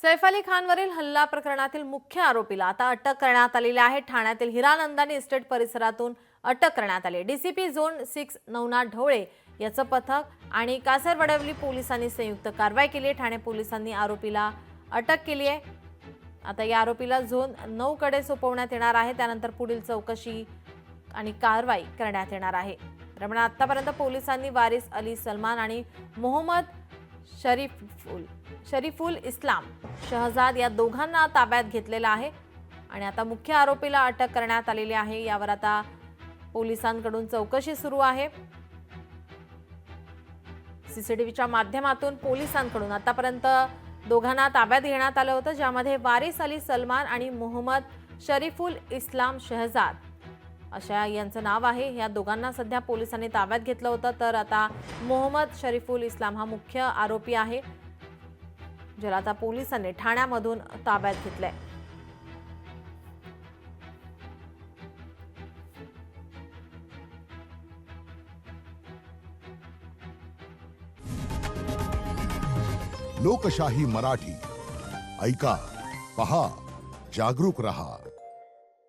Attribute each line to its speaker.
Speaker 1: सैफ अली खानवरील हल्ला प्रकरणातील मुख्य आरोपीला आता अटक करण्यात आलेली आहे। ठाण्यातील हिरानंदानी इस्टेट परिसरातून अटक करण्यात आली। डीसीपी झोन 6 नवनाथ ढवळे याचं पथक आणि कासरवडवली पोलिसांनी संयुक्त कारवाई केली। ठाणे पोलिसांनी आरोपीला अटक केली आहे। आता या आरोपीला झोन 9 कडे सोपवण्यात येणार आहे। त्यानंतर पुढील चौकशी आणि कारवाई करण्यात येणार आहे। दरम्यान आतापर्यंत पोलिसांनी वारिस अली सलमान आणि मोहम्मद शरीफुल इस्लाम शहजाद या दोघांना ताब्यात घेतलेला आहे आणि आता मुख्य आरोपीला अटक करण्यात आलेली आहे। यावर आता पोलिसांकडून चौकशी सुरू आहे। सीसीटीव्हीच्या माध्यमातून पोलिसांकडून आतापर्यंत दोघांना ताब्यात घेण्यात आलं होतं, ज्यामध्ये वारिस अली सलमान आणि मोहम्मद शरीफुल इस्लाम शहजाद अशा यांचं नाव आहे। या दोघांना सध्या पोलिसांनी ताब्यात घेतलं होतं, तर आता मोहम्मद शरीफुल इस्लाम हा मुख्य आरोपी आहे, ज्याला आता पोलिसांनी ठाण्यामधून ताब्यात घेतलंय।
Speaker 2: लोकशाही मराठी ऐका, पहा, जागरूक रहा।